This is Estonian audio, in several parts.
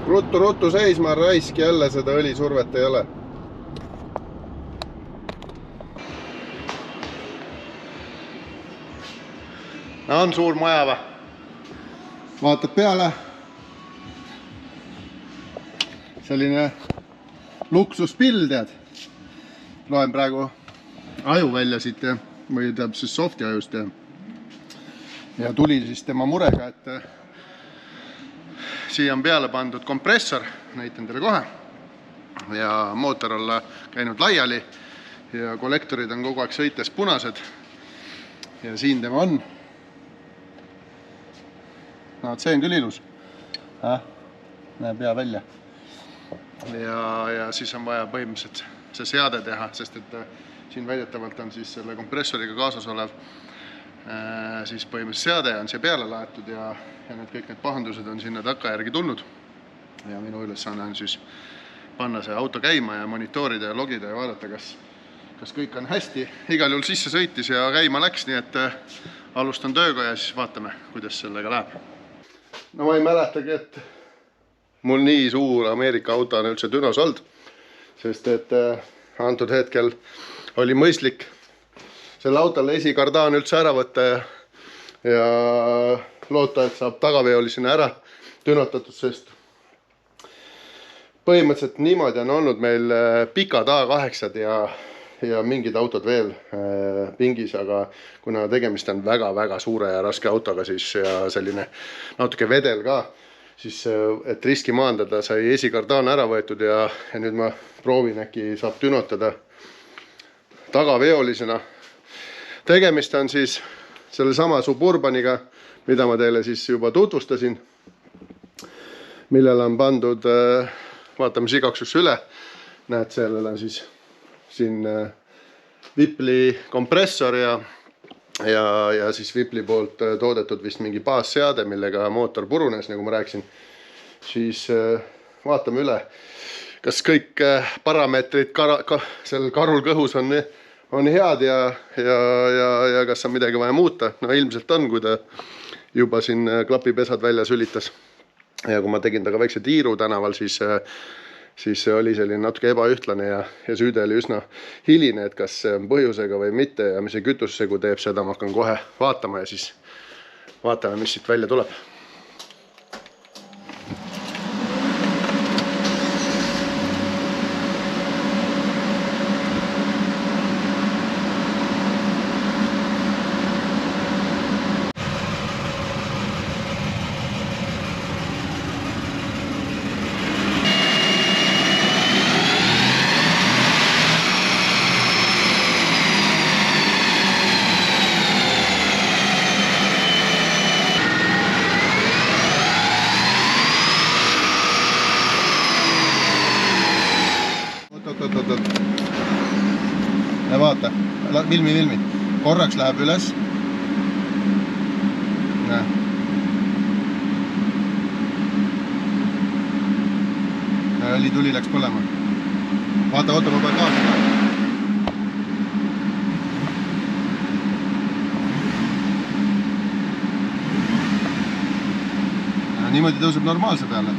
Ruttu seisma, raisk jälle seda õlisurvet ei ole. No on suur maja või? Vaatad peale. Selline luksuspill, tead. Loen praegu aju välja siit või teab siis softi ajust ja tuli siis tema murega, et siia on peale pandud kompressor, näitan teile kohe, ja mootor on käinud laiali ja kollektorid on kogu aeg sõites punased ja siin tema on. No, see on küll ilus. Näeb hea välja. Ja siis on vaja põhimõtteliselt see seade teha, sest et siin väidetavalt on siis selle kompressoriga kaasas olev siis põhimõtteliselt seade on siia peale laetud ja kõik need pahandused on sinna takkajärgi tulnud. Ja minu ülesanne on siis panna see auto käima ja monitoorida ja logida ja vaadata, kas kõik on hästi. Igal juhul sisse sõitis ja käima läks, nii et alustan tööga ja siis vaatame, kuidas sellega läheb. No ma ei mäletagi, et mul nii suur Ameerika auto on üldse Dünos olnud, sest et antud hetkel oli mõistlik selle autole esikardaan üldse ära võtta ja loota, et saab tagaveoli sinna ära dünotatud, sest põhimõtteliselt niimoodi on olnud meil pikad A8-d ja mingid autod veel pingis, aga kuna tegemist on väga-väga suure ja raske autoga siis ja selline natuke vedel ka, siis et riski maandada sai esikardaan ära võetud ja nüüd ma proovin äkki saab dünotada tagaveolisena. Tegemist on siis selle sama Suburbaniga, mida ma teile siis juba tutvustasin, millele on pandud, vaatame igaks juhuks üle, näed, sellele on siis siin Vipli kompressor ja siis Vipli poolt toodetud vist mingi baasseade, millega mootor purunes, nagu ma rääkisin. Siis vaatame üle, kas kõik parameetrid sellel karul kõhus on head ja kas on midagi vaja muuta. No ilmselt on, kui ta juba siin klapipesad välja sülitas. Ja kui ma tegin taga väikse tiiru tänaval, siis see oli selline natuke ebaühtlane ja süüde oli üsna hiline, et kas see on põhjusega või mitte ja mis see kütussegu teeb, seda ma hakkan kohe vaatama ja siis vaatame, mis siit välja tuleb. Ja vaata, vilmi. Korraks läheb üles. Näe. Õli tuli läks põlema. Vaata, ma pean kaasa. Niimoodi tõuseb normaalse peale.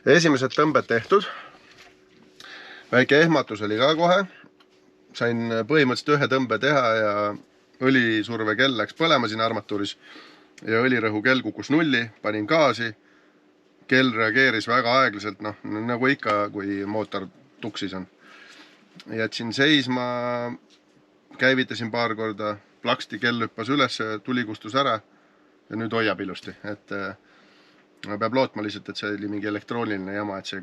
Esimesed tõmbed tehtud. Väike ehmatus oli ka kohe. Sain põhimõtteliselt ühe tõmbe teha ja õlisurve kell läks põlema siin armatuuris ja õlirõhu kell kukus nulli, panin gaasi. Kell reageeris väga aeglaselt, nagu ikka, kui mootor tuksis on. Jätsin seisma, käivitasin paar korda, plaksti kell hüppas üles, tuli kustus ära ja nüüd hoiab ilusti. Peab lootma lihtsalt, et see oli mingi elektrooniline jama, et see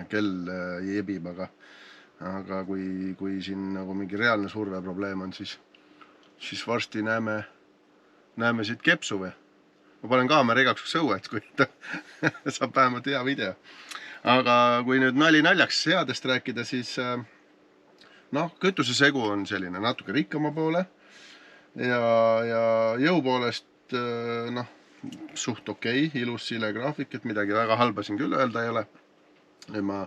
kell jebib, aga kui siin nagu mingi reaalne surveprobleem on, siis varsti näeme siit kepsu või. Ma panen kaamera igaks õuet, kui saab vähemalt hea video. Aga kui nüüd nali naljaks seadest rääkida, siis kütusesegu on selline natuke rikkama poole ja jõu poolest suht okei, ilus sile graafik, et midagi väga halba siin küll öelda ei ole. Nüüd ma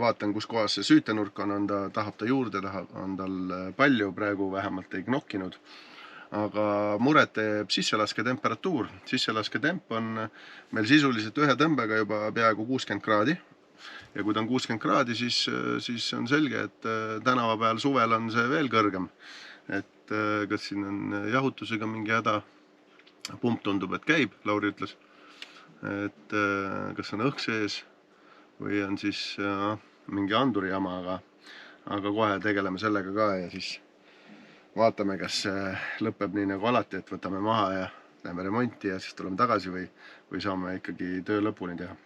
vaatan, kus kohas see süütenurk on, tahab ta juurde, on tal palju, praegu vähemalt ei knokkinud. Aga muret teeb sisselaske temperatuur. Sisselaske temp on meil sisuliselt ühe tõmbega juba peaaegu 60 kraadi. Ja kui ta on 60 kraadi, siis on selge, et tänava peal suvel on see veel kõrgem. Et kas siin on jahutusega mingi häda? Pump tundub, et käib, Lauri ütles. Et kas on õhk sees või on siis mingi anduri jama, aga kohe tegeleme sellega ka ja siis vaatame, kas lõpeb nii nagu alati, et võtame maha ja teeme remonti ja siis tuleme tagasi või saame ikkagi töö lõpuni teha.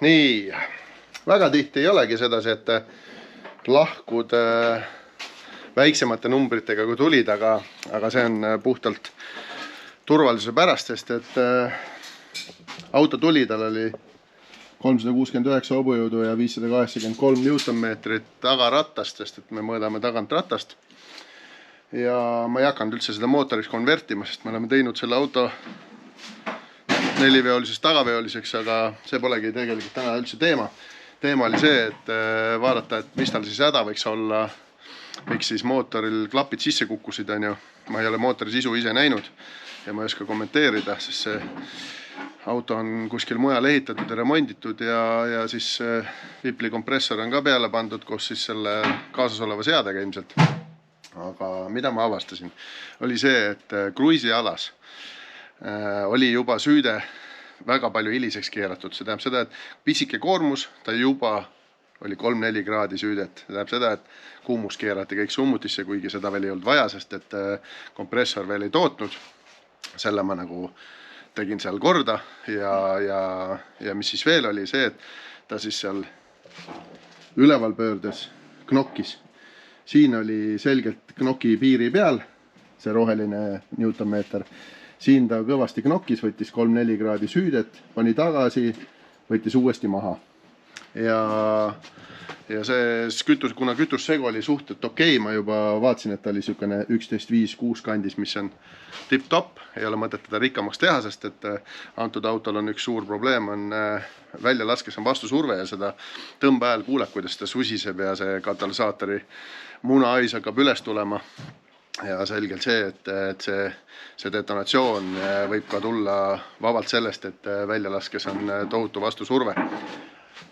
Nii, väga tihti ei olegi sedasi, et lahkud väiksemate numbritega kui tulid, aga see on puhtalt turvalisuse pärast, sest et auto tuli, tal oli 369 hobujõudu ja 583 newtonmeetrit tagarattast, sest et me mõõdame tagant ratast. Ja ma ei hakanud üldse seda mootoriks konvertima, sest me oleme teinud selle auto 4-veoliseks tagaveoliseks, aga see polegi tegelikult täna üldse teema. Teema oli see, et vaadata, et mis tal siis häda võiks olla, miks siis mootoril klapid sisse kukkusid, on ju. Ma ei ole mootori sisu ise näinud ja ma ei oska kommenteerida, sest see auto on kuskil mujal ehitatud ja remonditud ja siis Vipli kompressor on ka peale pandud koos siis selle kaasas oleva seadega ilmselt. Aga mida ma avastasin, oli see, et kruiisialas oli juba süüde väga palju hiliseks keeratud. See tähendab seda, et pisike koormus, ta juba oli 3-4 kraadi süüdet. See tähendab seda, et kuumus keerati kõik summutisse, kuigi seda veel ei olnud vaja, sest et kompressor veel ei tootnud. Selle ma nagu tegin seal korda ja mis siis veel oli see, et ta siis seal üleval pöördes knokkis. Siin oli selgelt knoki piiri peal, see roheline newtonmeeter. Siin ta kõvasti knokkis, võttis 3-4 kraadi süüdet, pani tagasi, võttis uuesti maha. Ja see kuna kütussegu oli suhtelt okei, ma juba vaatsin, et ta oli selline 11.5-6 kandis, mis on tip-top. Ei ole mõtet teda rikkamaks teha, sest et antud autol on üks suur probleem, on väljalaskes on vastusurve ja seda tõmba ajal kuuleb, kuidas ta susiseb ja see katalüsaatori munahais hakkab üles tulema. Ja selgelt see, et see detonatsioon võib ka tulla vabalt sellest, et väljalaskes on tohutu vastusurve.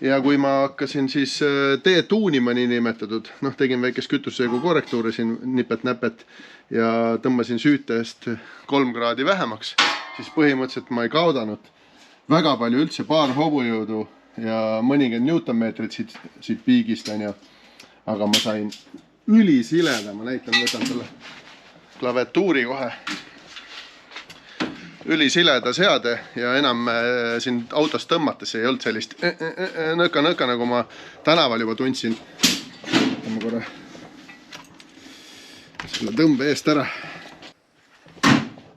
Ja kui ma hakkasin siis tee tuunima nii nimetatud, tegin väikest kütussegu korrektuuri siin nipet-näpet ja tõmbasin süütest 3 kraadi vähemaks, siis põhimõtteliselt ma ei kaudanud väga palju üldse, paar hobujõudu ja mõnikümmend newtonmeetrit siit piigist, aga ma sain ülisileda, ma näitan, võtan selle klaviatuuri kohe. Ülisileda seade ja enam siin autost tõmmates ei olnud sellist nõka, nagu ma tänaval juba tundsin. Võtame korra selle tõmbe eest ära.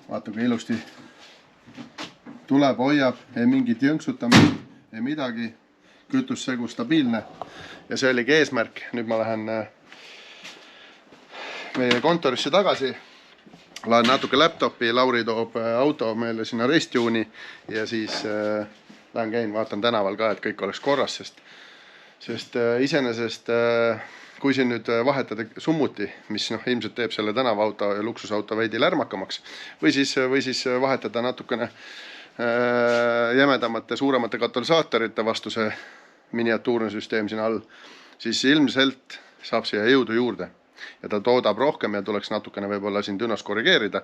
Vaata, kui ilusti tuleb, hoiab, ei mingit jõnksutamist, ei midagi. Kütussegu stabiilne ja see oligi eesmärk. Nüüd ma lähen meie kontorisse tagasi, laen natuke laptopi, Lauri toob auto meile sinna restjuuni ja siis lähen käin, vaatan tänaval ka, et kõik oleks korras, sest iseenesest kui siin nüüd vahetada summuti, mis ilmselt teeb selle tänavaauto ja luksusauto veidi lärmakamaks või siis vahetada natukene jämedamate, suuremate katalüsaatorite vastu see miniatuurne süsteem siin all, siis ilmselt saab siia jõudu juurde. ja ta toodab rohkem ja tuleks natukene võib-olla siin dünos korrigeerida.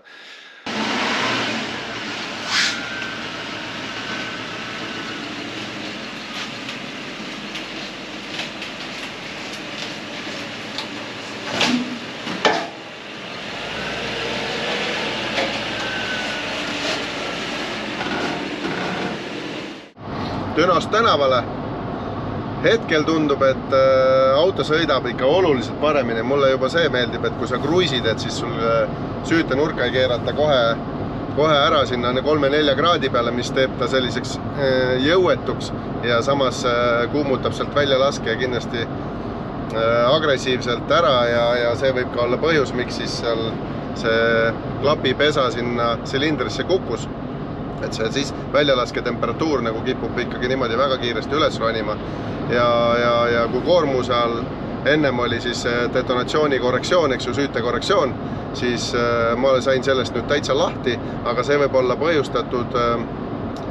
Dünost tänavale. Hetkel tundub, et auto sõidab ikka oluliselt paremini. Mulle juba see meeldib, et kui sa kruisid, et siis sul süütenurka ei keerata kohe ära sinna 3-4 kraadi peale, mis teeb ta selliseks jõuetuks ja samas kuumutab sealt välja laske kindlasti agressiivselt ära ja see võib ka olla põhjus, miks siis seal see klapipesa sinna silindrisse kukkus. Et see siis väljalaske temperatuur nagu kipub ikkagi niimoodi väga kiiresti üles ronima ja kui koormuse all ennem oli siis detonatsiooni korrektsioon, eks ju, süüte korrektsioon, siis ma sain sellest nüüd täitsa lahti, aga see võib olla põhjustatud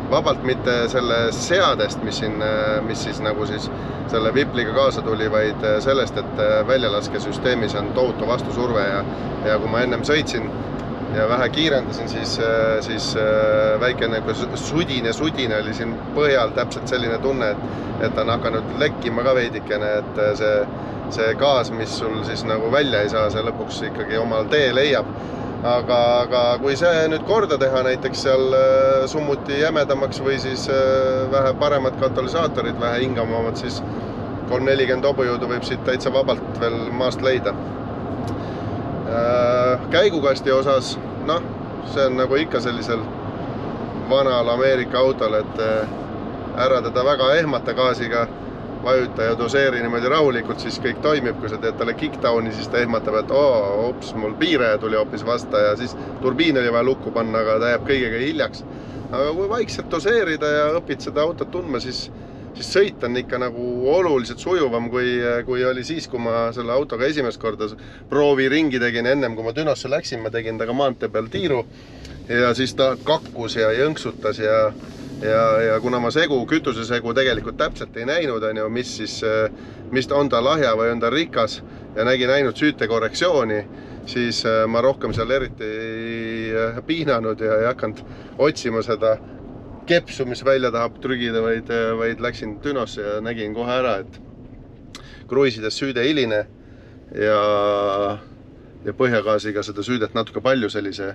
vabalt mitte selle seadest, mis siis nagu siis selle vipliga kaasa tuli, vaid sellest, et väljalaskesüsteemis on tohutu vastusurve ja kui ma ennem sõitsin ja vähe kiirendasin, siis väikene sudine oli siin põhjal täpselt selline tunne, et on hakanud lekkima ka veidikene, et see gaas, mis sul siis nagu välja ei saa, see lõpuks ikkagi omal tee leiab. Aga kui see nüüd korda teha, näiteks seal summuti jämedamaks või siis vähe paremad katalüsaatorid, vähe hingamamad, siis 340 hobujõudu võib siit täitsa vabalt veel maast leida. Käigukasti osas, see on nagu ikka sellisel vanal Ameerika autol, et ära teda väga ehmata gaasiga, vajuta ja doseeri niimoodi rahulikult, siis kõik toimib. Kui sa teed talle kickdowni, siis ta ehmatab, et ops, mul piiraja tuli hoopis vasta ja siis turbiin oli vaja lukku panna, aga ta jääb kõigega hiljaks. Aga kui vaikselt doseerida ja õpid seda autot tundma, siis sõit on ikka nagu oluliselt sujuvam, kui oli siis, kui ma selle autoga esimest korda proovi ringi tegin. Ennem kui ma dünosse läksin, ma tegin taga maantee peal tiiru ja siis ta kakkus ja jõnksutas ja kuna ma kütusesegu tegelikult täpselt ei näinud, mis on ta lahja või on ta rikas ja nägin ainult süüte korrektsiooni, siis ma rohkem seal eriti ei piinanud ja ei hakanud otsima seda kepsu, mis välja tahab trügida, vaid läksin dünosse ja nägin kohe ära, et kruisides süüde hiline ja põhjagaasiga seda süüdet natuke palju sellise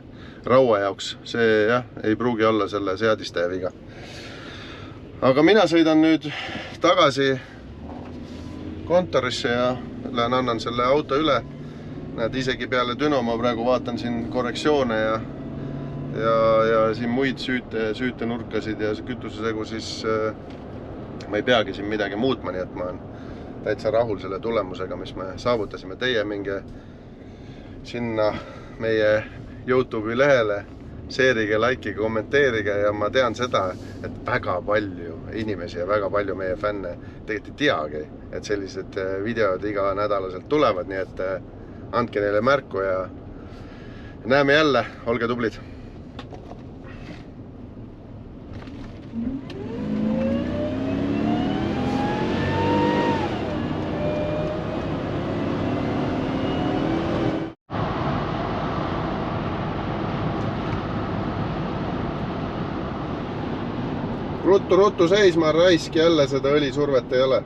raua jaoks. See ei pruugi olla selle seadistaja viga. Aga mina sõidan nüüd tagasi kontorisse ja annan selle auto üle. Näed, isegi peale düno ma praegu vaatan siin korrektsioone ja siin muid süüte nurkasid ja kütusesegu, siis ma ei peagi siin midagi muutma, nii et ma olen täitsa rahul selle tulemusega, mis me saavutasime. Teie minge sinna meie YouTube'i lehele, seerige, likeige, kommenteerige ja ma tean seda, et väga palju inimesi ja väga palju meie fänne tegelikult ei teagi, et sellised videod iga nädalaselt tulevad, nii et andke neile märku ja näeme jälle, olge tublid! Ruttu seisma, raisk jälle seda õlisurvet ei ole.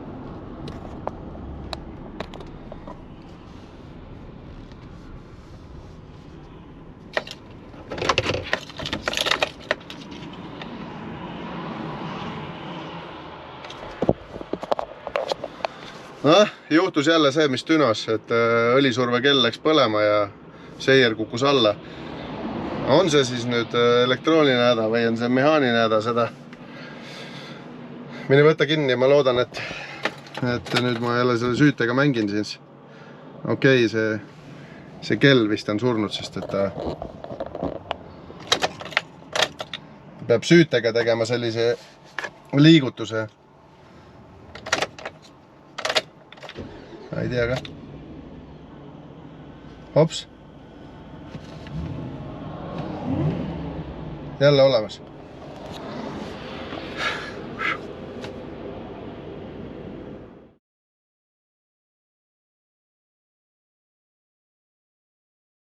Juhtus jälle see, mis dünos, et õlisurve kell läks põlema ja seier kukkus alla. On see siis nüüd elektrooniline häda või on see mehaaniline häda, seda mine võtta kinni ja ma loodan, et nüüd ma jälle selle süütega mängin siis. Okei, see kell vist on surnud, sest et ta peab süütega tegema sellise liigutuse. Ei tea ka. Hops. Jälle olemas.